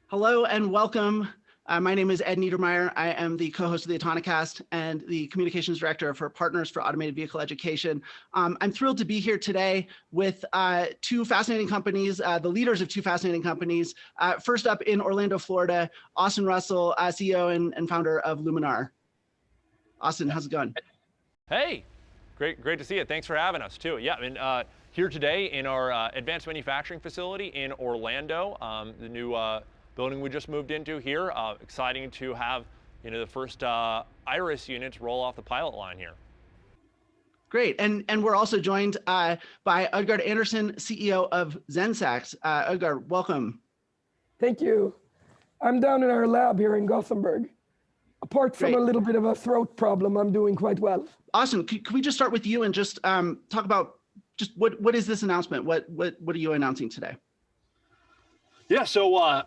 Hello and welcome. My name is Ed Niedermeyer. I am the co-host of the Autonocast and the communications director for Partners for Automated Vehicle Education. I'm thrilled to be here today with two fascinating companies, the leaders of two fascinating companies. First up in Orlando, Florida, Austin Russell, CEO and founder of Luminar. Austin, how's it going? Hey, great to see you. Thanks for having us too. Yeah, I mean, here today in our advanced manufacturing facility in Orlando, the new building we just moved into here. Exciting to have the first Iris units roll off the pilot line here. Great, and we're also joined by Udgard Anderson, CEO of Zenseact. Udgard, welcome. Thank you. I'm down in our lab here in Gothenburg. Apart from a little bit of a throat problem, I'm doing quite well. Austin, could we just start with you and just talk about just what is this announcement? What are you announcing today? Yeah, so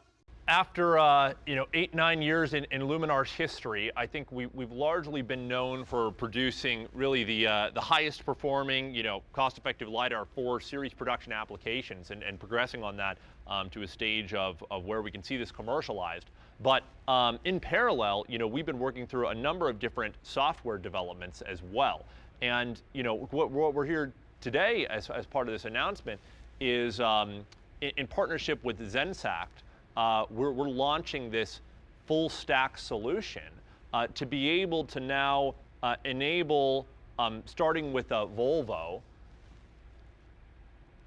after 8-9 years in Luminar's history, I think we've largely been known for producing really the highest performing, cost-effective LiDAR for series production applications and progressing on that to a stage of where we can see this commercialized. But in parallel, we've been working through a number of different software developments as well. And what we're here today as part of this announcement is in partnership with Zenseact. We're launching this full stack solution to be able to now enable, starting with Volvo,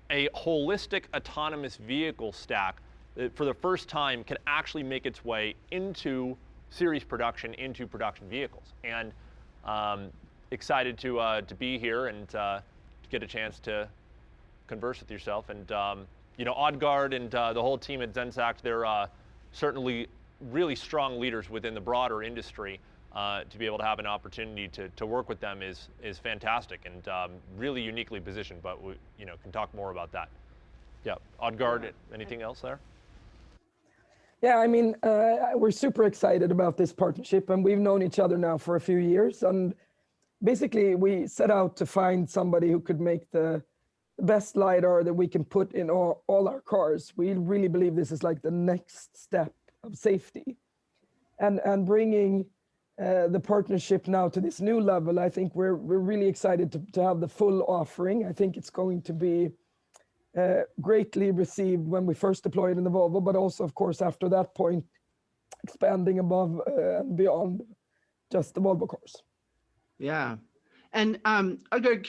a holistic autonomous vehicle stack that for the first time can actually make its way into series production, into production vehicles. And excited to be here and to get a chance to converse with yourself. And Udgard and the whole team at Zenseact, they're certainly really strong leaders within the broader industry. To be able to have an opportunity to work with them is fantastic and really uniquely positioned, but we can talk more about that. Yeah, Udgard, anything else there? Yeah, I mean, we're super excited about this partnership, and we've known each other now for a few years. And basically, we set out to find somebody who could make the best LiDAR that we can put in all our cars. We really believe this is like the next step of safety. And bringing the partnership now to this new level, I think we're really excited to have the full offering. I think it's going to be greatly received when we first deploy it in the Volvo, but also, of course, after that point, expanding above and beyond just the Volvo cars. Yeah. And Udgard,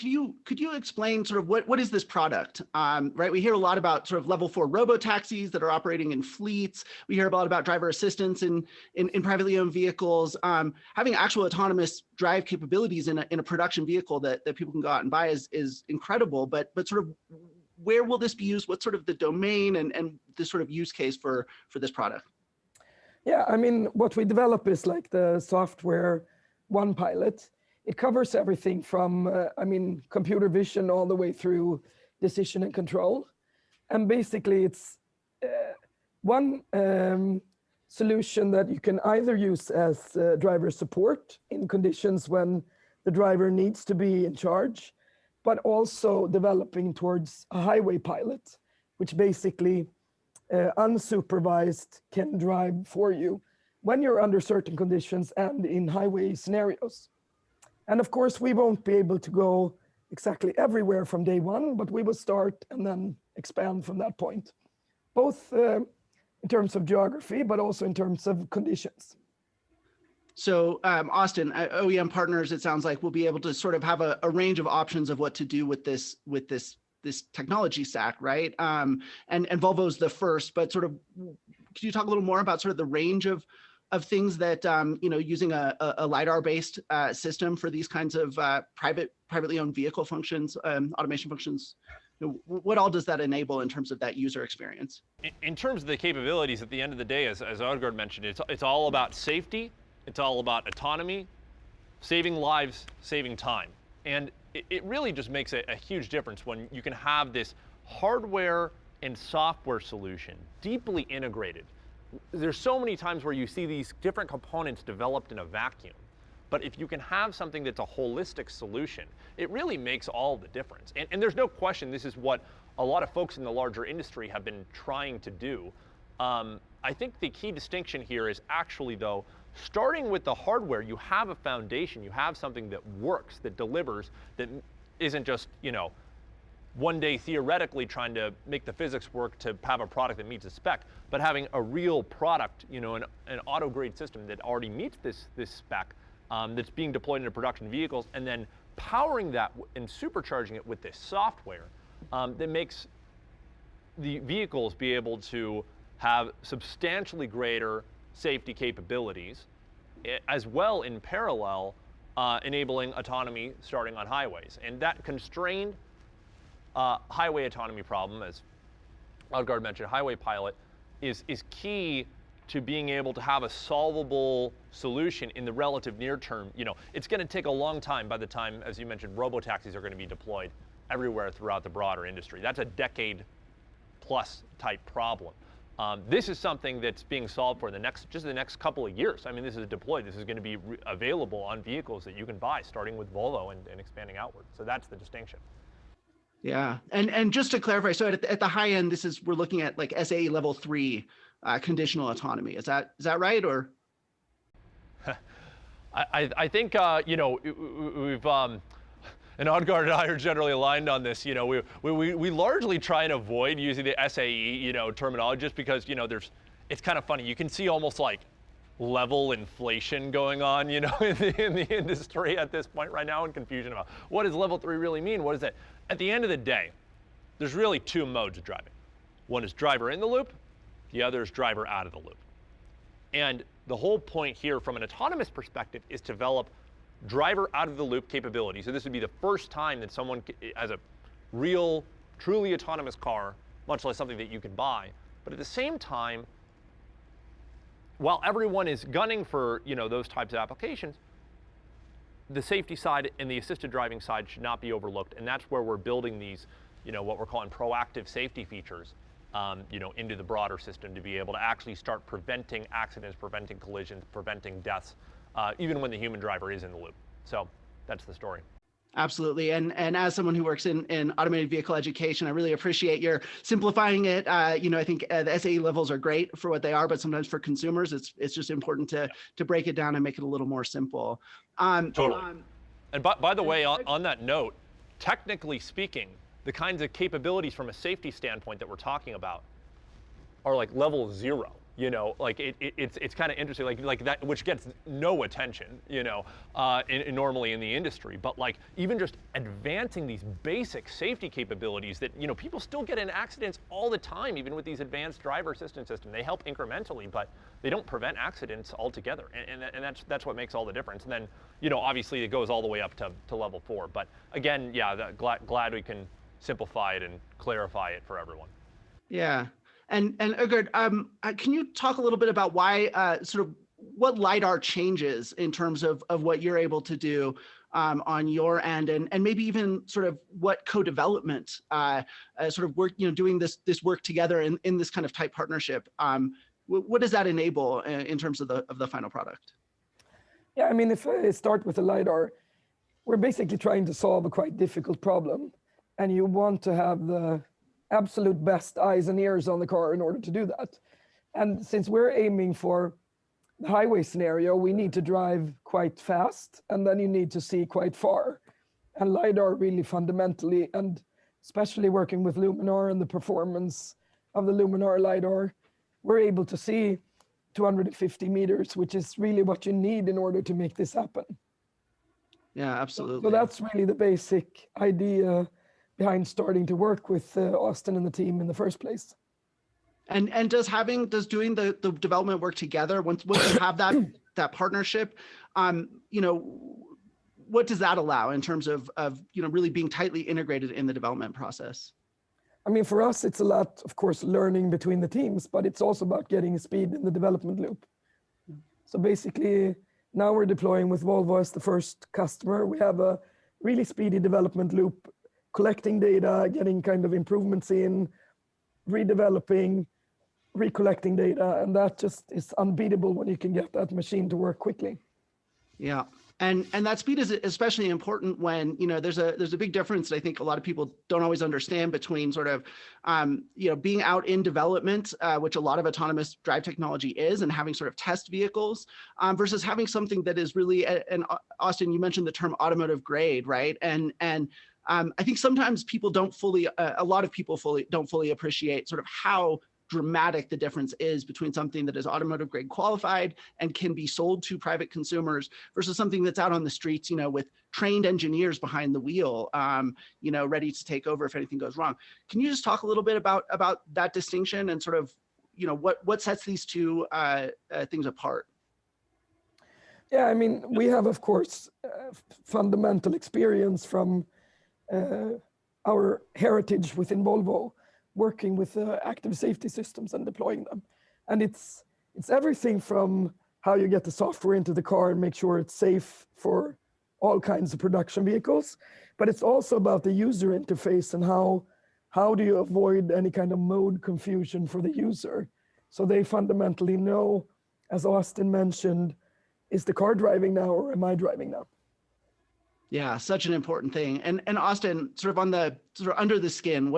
could you explain sort of what is this product? Right, we hear a lot about sort of level 4 robo-taxis that are operating in fleets. We hear a lot about driver assistance in privately owned vehicles. Having actual autonomous drive capabilities in a production vehicle that people can go out and buy is incredible. But sort of where will this be used? What's sort of the domain and the sort of use case for this product? Yeah, I mean, what we develop is like the software OnePilot. It covers everything from, computer vision all the way through decision and control. And basically it's one solution that you can either use as driver support in conditions when the driver needs to be in charge, but also developing towards a highway pilot, which basically unsupervised can drive for you when you're under certain conditions and in highway scenarios. And of course, we won't be able to go exactly everywhere from day one, but we will start and then expand from that point, both in terms of geography, but also in terms of conditions. So Austin, OEM partners, it sounds like, will be able to sort of have a range of options of what to do with this technology stack, right? And Volvo's the first, but sort of, could you talk a little more about sort of the range of things that using a LiDAR-based system for these kinds of privately owned vehicle functions, automation functions, what all does that enable in terms of that user experience? In terms of the capabilities, at the end of the day, as Udgard mentioned, it's all about safety, it's all about autonomy, saving lives, saving time. And it really just makes a huge difference when you can have this hardware and software solution deeply integrated. There's so many times where you see these different components developed in a vacuum. But if you can have something that's a holistic solution, it really makes all the difference. And there's no question this is what a lot of folks in the larger industry have been trying to do. I think the key distinction here is actually, though, starting with the hardware, you have a foundation, you have something that works, that delivers, that isn't just, one day theoretically trying to make the physics work to have a product that meets a spec, but having a real product, an auto-grade system that already meets this spec, that's being deployed into production vehicles, and then powering that and supercharging it with this software that makes the vehicles be able to have substantially greater safety capabilities, as well in parallel, enabling autonomy starting on highways. And that constrained highway autonomy problem, as Odgaard mentioned, Highway Pilot, is key to being able to have a solvable solution in the relative near term. It's going to take a long time by the time, as you mentioned, robotaxis are going to be deployed everywhere throughout the broader industry. That's a decade plus type problem. This is something that's being solved for the next couple of years. I mean, this is deployed. This is going to be available on vehicles that you can buy, starting with Volvo and expanding outward. So that's the distinction. Yeah, and just to clarify, so at the high end, we're looking at like SAE level 3 conditional autonomy. Is that right, or? I think we've and Odgaard and I are generally aligned on this. We largely try and avoid using the SAE terminology, just because it's kind of funny. You can see almost like level inflation going on, in the industry at this point right now, and confusion about what does level 3 really mean? What is that? At the end of the day, there's really two modes of driving. One is driver in the loop, the other is driver out of the loop. And the whole point here from an autonomous perspective is to develop driver out of the loop capability. So this would be the first time that someone has a real, truly autonomous car, much less something that you can buy. But at the same time, while everyone is gunning for those types of applications, the safety side and the assisted driving side should not be overlooked, and that's where we're building these, what we're calling proactive safety features, into the broader system to be able to actually start preventing accidents, preventing collisions, preventing deaths, even when the human driver is in the loop. So that's the story. Absolutely. And as someone who works in automated vehicle education, I really appreciate your simplifying it. I think the SAE levels are great for what they are, but sometimes for consumers, it's just important to break it down and make it a little more simple. Totally. And by the way, on that note, technically speaking, the kinds of capabilities from a safety standpoint that we're talking about are like level 0. It's kind of interesting, like that, which gets no attention, normally in the industry. But like even just advancing these basic safety capabilities that people still get in accidents all the time, even with these advanced driver assistance systems. They help incrementally, but they don't prevent accidents altogether, and that's what makes all the difference. And then obviously it goes all the way up to level 4. But again, yeah, glad we can simplify it and clarify it for everyone. Yeah. And Odgaard, can you talk a little bit about why, sort of what LiDAR changes in terms of what you're able to do on your end, and maybe even sort of what co-development sort of work, doing this work together in this kind of tight partnership, what does that enable in terms of the final product? Yeah, I mean, if I start with the LiDAR, we're basically trying to solve a quite difficult problem, and you want to have the absolute best eyes and ears on the car in order to do that. And since we're aiming for the highway scenario, we need to drive quite fast, and then you need to see quite far. And LiDAR really fundamentally, and especially working with Luminar and the performance of the Luminar LiDAR, we're able to see 250 meters, which is really what you need in order to make this happen. Yeah, absolutely. So that's really the basic idea behind starting to work with Austin and the team in the first place. And does doing the development work together, once you have that partnership, what does that allow in terms of really being tightly integrated in the development process? I mean, for us, it's a lot, of course, learning between the teams, but it's also about getting speed in the development loop. So basically, now we're deploying with Volvo as the first customer. We have a really speedy development loop, collecting data, getting kind of improvements in, redeveloping, recollecting data, and that just is unbeatable when you can get that machine to work quickly. Yeah. And that speed is especially important when, you know, there's a big difference that I think a lot of people don't always understand between sort of, you know, being out in development, which a lot of autonomous drive technology is, and having sort of test vehicles, versus having something that is really, and Austin, you mentioned the term automotive grade, right? And I think sometimes people don't fully, a lot of people don't fully appreciate sort of how dramatic the difference is between something that is automotive grade qualified and can be sold to private consumers versus something that's out on the streets, you know, with trained engineers behind the wheel, you know, ready to take over if anything goes wrong. Can you just talk a little bit about that distinction and sort of, you know, what sets these two things apart? Yeah, I mean, we have, of course, fundamental experience from our heritage within Volvo, working with active safety systems and deploying them. And it's everything from how you get the software into the car and make sure it's safe for all kinds of production vehicles, but it's also about the user interface and how do you avoid any kind of mode confusion for the user. So they fundamentally know, as Austin mentioned, is the car driving now or am I driving now? Yeah, such an important thing. And Austin, sort of on the sort of under the skin,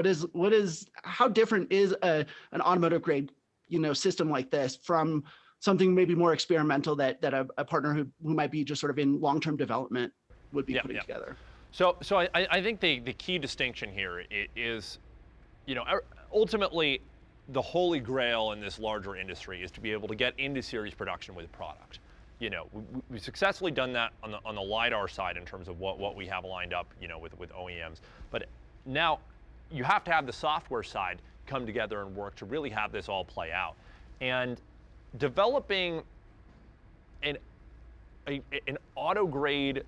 how different is an automotive grade, you know, system like this from something maybe more experimental that a partner who might be just sort of in long-term development would be putting together? So I think the key distinction here is, you know, ultimately the holy grail in this larger industry is to be able to get into series production with a product. You know, we've successfully done that on the LiDAR side in terms of what we have lined up, you know, with OEMs. But now you have to have the software side come together and work to really have this all play out. And developing an auto grade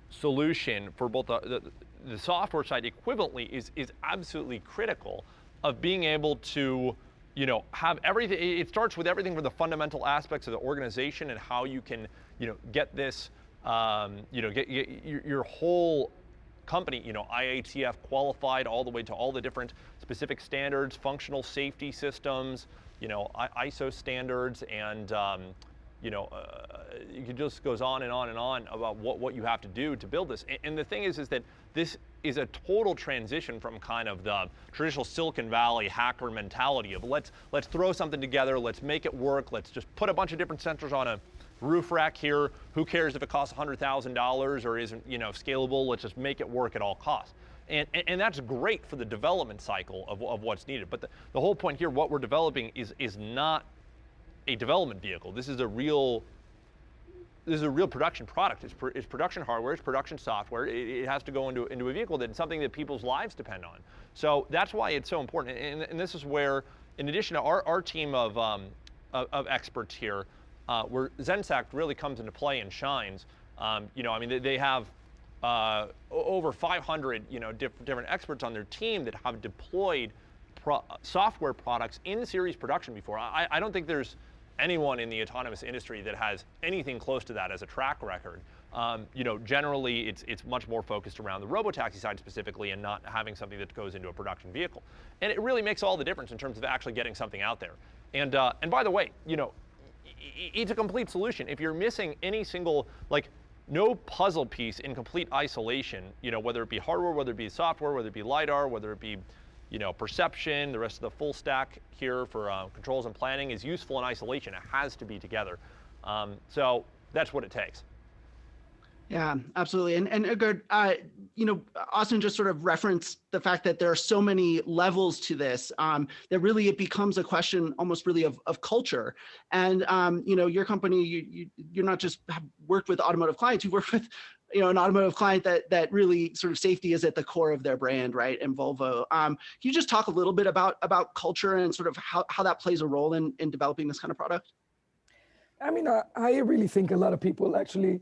solution for both the software side equivalently is absolutely critical of being able to, you know, have everything. It starts with everything from the fundamental aspects of the organization and how you can, you know, get this, you know, get your whole company, you know, IATF qualified all the way to all the different specific standards, functional safety systems, you know, ISO standards, and you know, it just goes on and on and on about what you have to do to build this. And the thing is that this is a total transition from kind of the traditional Silicon Valley hacker mentality of let's throw something together, let's make it work, let's just put a bunch of different sensors on a roof rack here. Who cares if it costs $100,000 or isn't, you know, scalable? Let's just make it work at all costs. And that's great for the development cycle of what's needed. But the whole point here, what we're developing is not a development vehicle. This is a real production product. It's production hardware, it's production software. It has to go into a vehicle that's something that people's lives depend on. So that's why it's so important. And this is where, in addition to our team of experts here, where Zenseact really comes into play and shines. You know, I mean, they have over 500, you know, different experts on their team that have deployed software products in series production before. I don't think there's anyone in the autonomous industry that has anything close to that as a track record. You know, generally it's much more focused around the robotaxi side specifically and not having something that goes into a production vehicle. And it really makes all the difference in terms of actually getting something out there. And by the way, you know, it's a complete solution. If you're missing any single, like, no puzzle piece in complete isolation, you know, whether it be hardware, whether it be software, whether it be LiDAR, whether it be, you know, perception, the rest of the full stack here for controls and planning is useful in isolation. It has to be together. So that's what it takes. Yeah, absolutely. And Utgard, you know, Austin just sort of referenced the fact that there are so many levels to this, that really it becomes a question almost really of culture. And, you know, your company, you're not just have worked with automotive clients, you've worked with, you know, an automotive client that really sort of safety is at the core of their brand, right? And Volvo. Can you just talk a little bit about culture and sort of how that plays a role in developing this kind of product? I mean, I really think a lot of people actually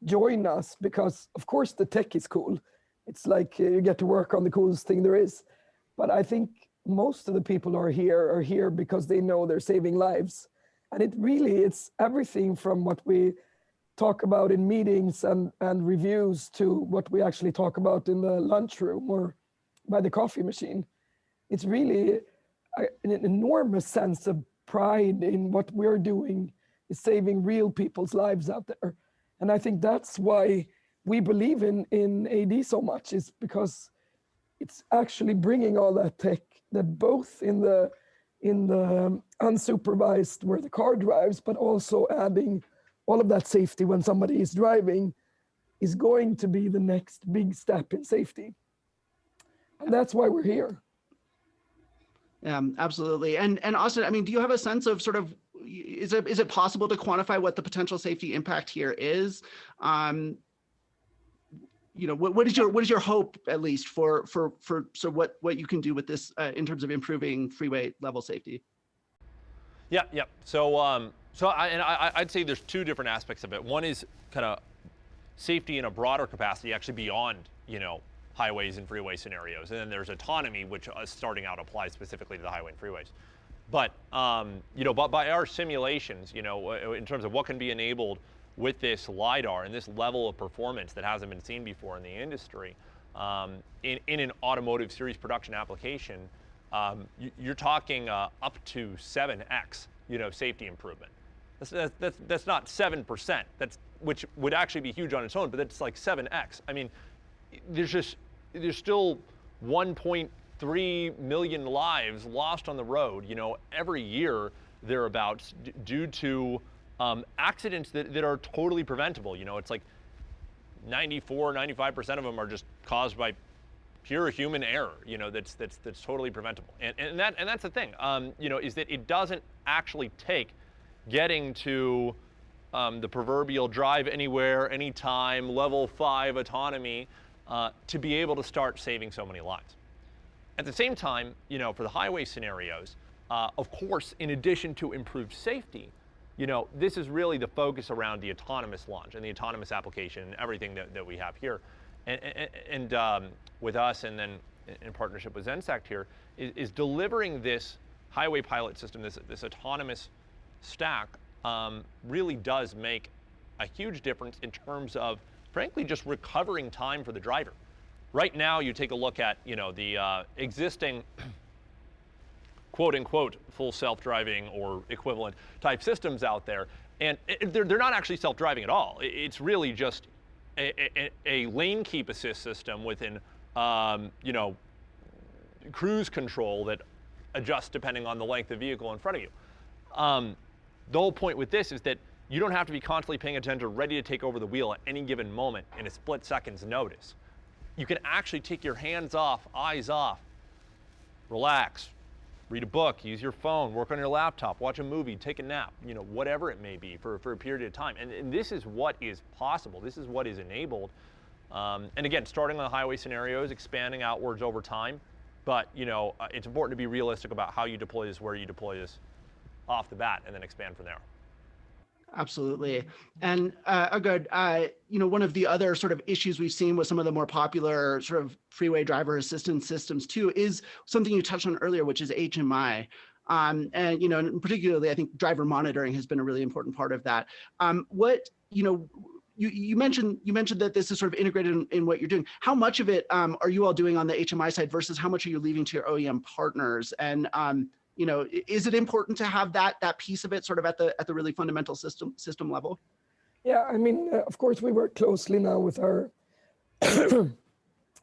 join us because, of course, the tech is cool. It's like you get to work on the coolest thing there is. But I think most of the people are here because they know they're saving lives. And it's everything from what we talk about in meetings and reviews to what we actually talk about in the lunchroom or by the coffee machine. It's really an enormous sense of pride in what we're doing is saving real people's lives out there. And I think that's why we believe in AD so much, is because it's actually bringing all that tech that both in the unsupervised where the car drives, but also adding all of that safety when somebody is driving is going to be the next big step in safety. And that's why we're here. Absolutely. And Austin, I mean, do you have a sense of sort of, is it possible to quantify what the potential safety impact here is? What is your hope, at least, for so what you can do with this in terms of improving freeway level safety? Yeah. So I'd say there's two different aspects of it. One is kind of safety in a broader capacity, actually beyond highways and freeway scenarios, and then there's autonomy, which starting out applies specifically to the highway and freeways. But but by our simulations, in terms of what can be enabled with this LiDAR and this level of performance that hasn't been seen before in the industry, in an automotive series production application, you're talking up to 7x, safety improvement. That's not 7%. Which would actually be huge on its own, but that's like 7x. I mean, there's still 1.3 million lives lost on the road, every year thereabouts, due to accidents that are totally preventable. It's like 95% of them are just caused by pure human error, that's totally preventable. And that's the thing, is that it doesn't actually take getting to the proverbial drive anywhere, anytime, level 5 autonomy to be able to start saving so many lives. At the same time, for the highway scenarios, of course, in addition to improved safety, this is really the focus around the autonomous launch and the autonomous application and everything that we have here. And with us, and then in partnership with Zenseact here, is delivering this highway pilot system, this autonomous stack, really does make a huge difference in terms of, frankly, just recovering time for the driver. Right now, you take a look at the existing quote-unquote full self-driving or equivalent type systems out there, and they're not actually self-driving at all. It's really just a lane keep assist system with an cruise control that adjusts depending on the length of vehicle in front of you. The whole point with this is that you don't have to be constantly paying attention, ready to take over the wheel at any given moment in a split second's notice. You can actually take your hands off, eyes off, relax, read a book, use your phone, work on your laptop, watch a movie, take a nap, whatever it may be for a period of time. And this is what is possible. This is what is enabled. And again, starting on the highway scenarios, expanding outwards over time. But it's important to be realistic about how you deploy this, where you deploy this off the bat, and then expand from there. Absolutely. And Agard, one of the other sort of issues we've seen with some of the more popular sort of freeway driver assistance systems too is something you touched on earlier, which is HMI. And particularly, I think driver monitoring has been a really important part of that. You mentioned that this is sort of integrated in what you're doing. How much of it are you all doing on the HMI side versus how much are you leaving to your OEM partners? And is it important to have that piece of it sort of at the really fundamental system level? Yeah, I mean, of course, we work closely now with our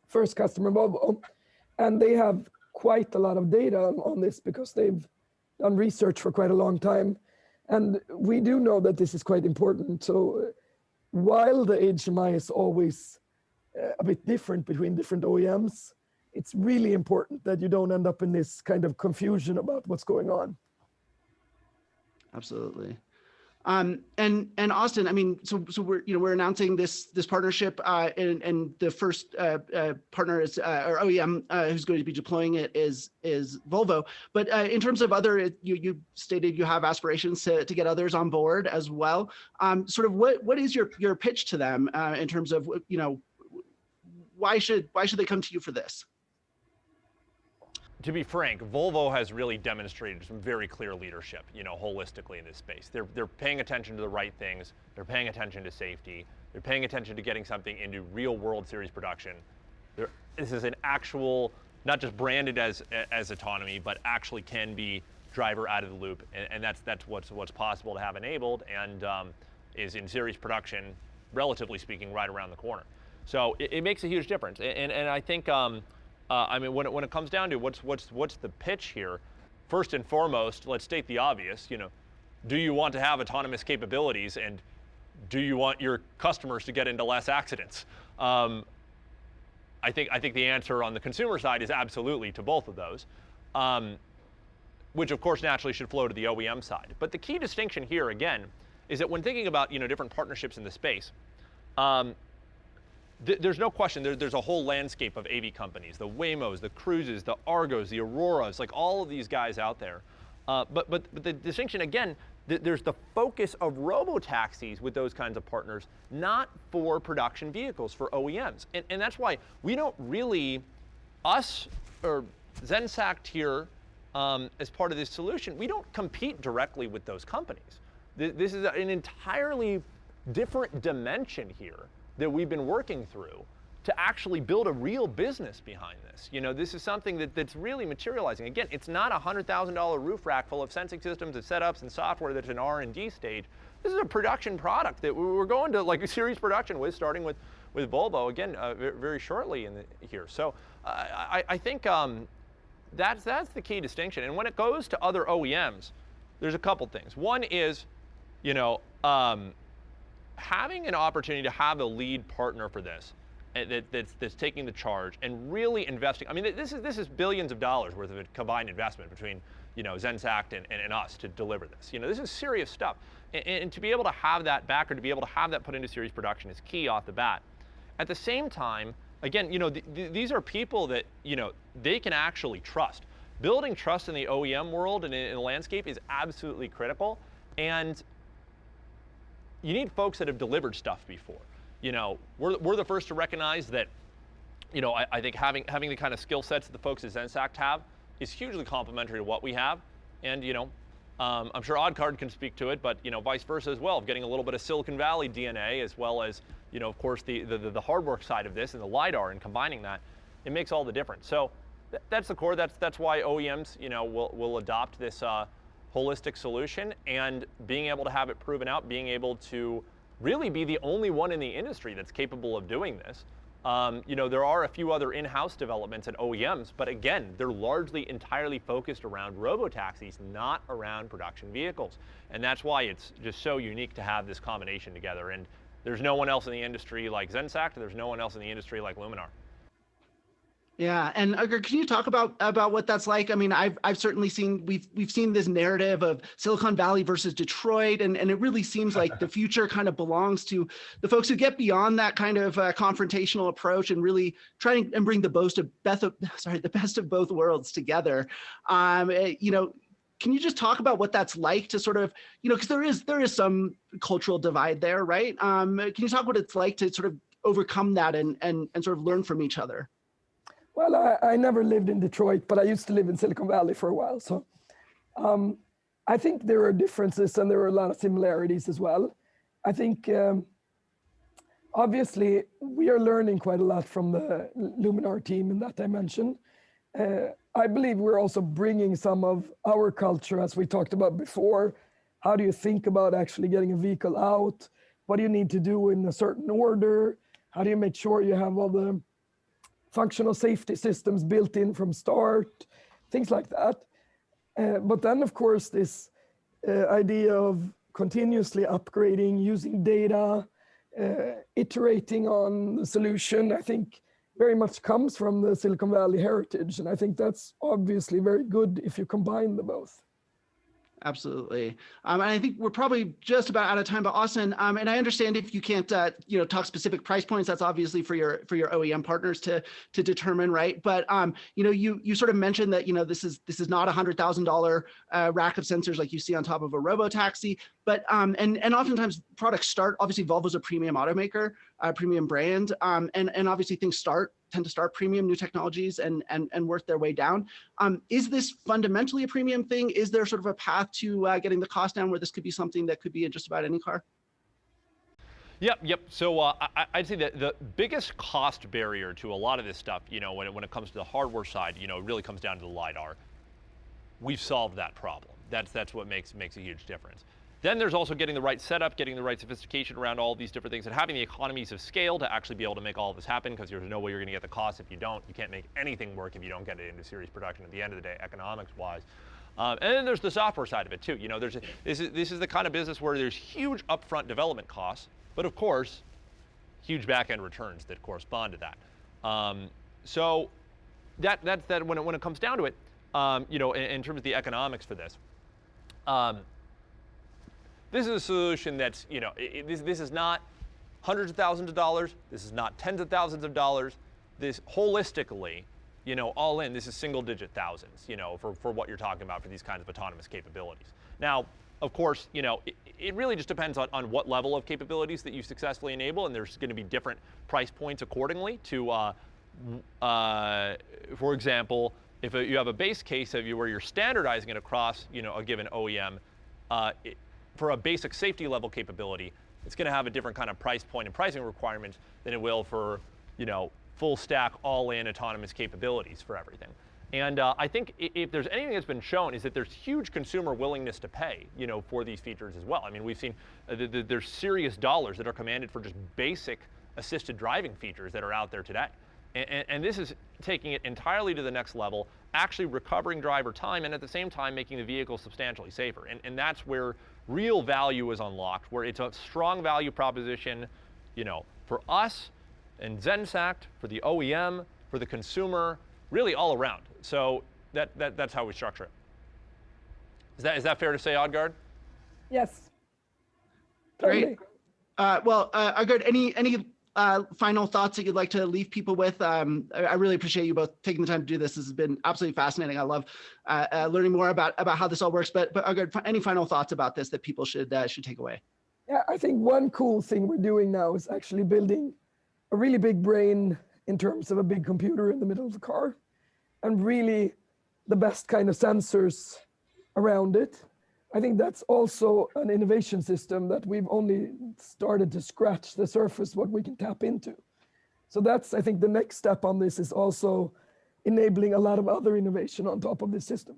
first customer, Volvo, and they have quite a lot of data on this because they've done research for quite a long time. And we do know that this is quite important. So while the HMI is always a bit different between different OEMs, it's really important that you don't end up in this kind of confusion about what's going on. Absolutely. And Austin, I mean, so we're announcing this partnership, and the first partner is or OEM who's going to be deploying it is Volvo. But in terms of other, you stated you have aspirations to get others on board as well. Sort of what is your pitch to them in terms of why should they come to you for this? To be frank, Volvo has really demonstrated some very clear leadership, holistically in this space. They're paying attention to the right things. They're paying attention to safety. They're paying attention to getting something into real world series production. This is an actual, not just branded as autonomy, but actually can be driver out of the loop. And that's what's possible to have enabled, and is in series production relatively speaking, right around the corner. So it makes a huge difference. And I think, I mean, when it comes down to what's the pitch here, first and foremost, let's state the obvious. Do you want to have autonomous capabilities, and do you want your customers to get into less accidents? I think the answer on the consumer side is absolutely to both of those, which of course naturally should flow to the OEM side. But the key distinction here, again, is that when thinking about different partnerships in the space, there's no question there's a whole landscape of AV companies, the Waymos, the Cruises, the Argos, the Auroras, like all of these guys out there. But the distinction, again, there's the focus of robotaxis with those kinds of partners, not for production vehicles, for OEMs. And that's why we don't really, us or Zenseact here, as part of this solution, we don't compete directly with those companies. This is an entirely different dimension here that we've been working through to actually build a real business behind this. This is something that's really materializing. Again, it's not a $100,000 roof rack full of sensing systems and setups and software that's an R&D stage. This is a production product that we're going to like a series production with, starting with Volvo, again, very shortly here. So I think that's the key distinction. And when it goes to other OEMs, there's a couple things. One is, having an opportunity to have a lead partner for this, that's taking the charge and really investing. I mean, this is billions of dollars worth of a combined investment between Zenseact and us to deliver this. This is serious stuff, and to be able to have that back, or to be able to have that put into series production, is key off the bat. At the same time, again, these are people that they can actually trust. Building trust in the OEM world and in the landscape is absolutely critical, and you need folks that have delivered stuff before. We're the first to recognize that, I think having the kind of skill sets that the folks at Zenseact have is hugely complementary to what we have. And, I'm sure Oddcard can speak to it, but, vice versa as well, of getting a little bit of Silicon Valley DNA, as well as, of course, the hardware side of this and the LiDAR, and combining that, it makes all the difference. So that's the core. That's why OEMs, will adopt this holistic solution, and being able to have it proven out, being able to really be the only one in the industry that's capable of doing this. There are a few other in-house developments at OEMs, but again, they're largely entirely focused around robotaxis, not around production vehicles. And that's why it's just so unique to have this combination together. And there's no one else in the industry like Zenseact, there's no one else in the industry like Luminar. Yeah, and Uggar, can you talk about what that's like? I mean, I've certainly seen, we've seen this narrative of Silicon Valley versus Detroit, and it really seems like the future kind of belongs to the folks who get beyond that kind of confrontational approach and really try and bring the best of both worlds together. Can you just talk about what that's like to sort of, because there is some cultural divide there, right? Can you talk what it's like to sort of overcome that and sort of learn from each other? Well, I never lived in Detroit, but I used to live in Silicon Valley for a while. So I think there are differences and there are a lot of similarities as well. I think, obviously, we are learning quite a lot from the Luminar team in that dimension. I believe we're also bringing some of our culture, as we talked about before. How do you think about actually getting a vehicle out? What do you need to do in a certain order? How do you make sure you have all the functional safety systems built in from start, things like that. But then, of course, this idea of continuously upgrading, using data, iterating on the solution, I think very much comes from the Silicon Valley heritage. And I think that's obviously very good if you combine the both. Absolutely. And I think we're probably just about out of time, but Austin, and I understand if you can't, talk specific price points, that's obviously for your OEM partners to determine, right? But, you sort of mentioned that, this is not $100,000 rack of sensors like you see on top of a robotaxi, but, and oftentimes products start, obviously Volvo's a premium automaker, premium brand, and obviously things tend to start premium, new technologies, and work their way down. Is this fundamentally a premium thing? Is there sort of a path to getting the cost down where this could be something that could be in just about any car? Yep. So I'd say that the biggest cost barrier to a lot of this stuff, when it comes to the hardware side, it really comes down to the LiDAR. We've solved that problem. That's what makes a huge difference. Then there's also getting the right setup, getting the right sophistication around all these different things, and having the economies of scale to actually be able to make all of this happen, because there's no way you're going to get the cost if you don't. You can't make anything work if you don't get it into series production at the end of the day, economics-wise. And then there's the software side of it too. You know, this is the kind of business where there's huge upfront development costs, but of course, huge back-end returns that correspond to that. So that's that when it comes down to it, you know, in terms of the economics for this. This is a solution that's, you know, this is not hundreds of thousands of dollars. This is not tens of thousands of dollars. This holistically, you know, all in, this is single-digit thousands, you know, for what you're talking about for these kinds of autonomous capabilities. Now, of course, you know, it really just depends on what level of capabilities that you successfully enable, and there's going to be different price points accordingly to, for example, if you have a base case of where you're standardizing it across, you know, a given OEM, for a basic safety level capability, it's going to have a different kind of price point and pricing requirements than it will for, you know, full stack, all-in autonomous capabilities for everything. And I think if there's anything that's been shown is that there's huge consumer willingness to pay, you know, for these features as well. I mean, we've seen there's serious dollars that are commanded for just basic assisted driving features that are out there today. And this is taking it entirely to the next level, actually recovering driver time, and at the same time making the vehicle substantially safer. And that's where real value is unlocked, where it's a strong value proposition, you know, for us and Zenseact, for the OEM, for the consumer, really all around. So that's how we structure it. Is that fair to say, Odgaard? Yes. Totally. Great. Well, Odgaard, any final thoughts that you'd like to leave people with? I really appreciate you both taking the time to do this. This has been absolutely fascinating. I love learning more about how this all works. But Odgaard, any final thoughts about this that people should take away? Yeah, I think one cool thing we're doing now is actually building a really big brain in terms of a big computer in the middle of the car, and really the best kind of sensors around it. I think that's also an innovation system that we've only started to scratch the surface what we can tap into. So that's, I think, the next step on this is also enabling a lot of other innovation on top of this system.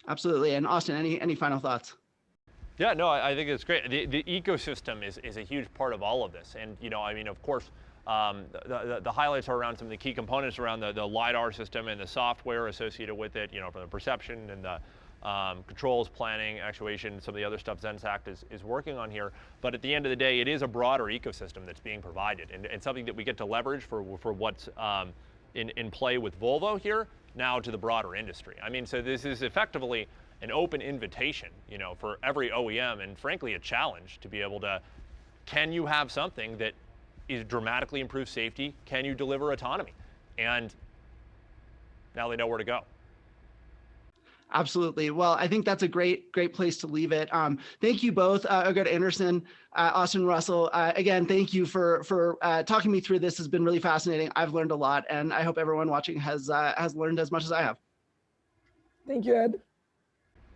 Absolutely. And Austin, any final thoughts? Yeah, no, I think it's great. The ecosystem is a huge part of all of this. And, you know, I mean, of course, the highlights are around some of the key components around the LiDAR system and the software associated with it, you know, from the perception and the controls, planning, actuation, some of the other stuff Zenseact is working on here. But at the end of the day, it is a broader ecosystem that's being provided, and something that we get to leverage for what's in play with Volvo here, now to the broader industry. I mean, so this is effectively an open invitation, you know, for every OEM, and frankly, a challenge to be able to, can you have something that is dramatically improves safety? Can you deliver autonomy? And now they know where to go. Absolutely. Well, I think that's a great place to leave it. Thank you both, Odgaard Andersen, Austin Russell. Again, thank you for talking me through this. Has been really fascinating. I've learned a lot, and I hope everyone watching has learned as much as I have. Thank you, Ed.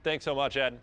Thanks so much, Ed.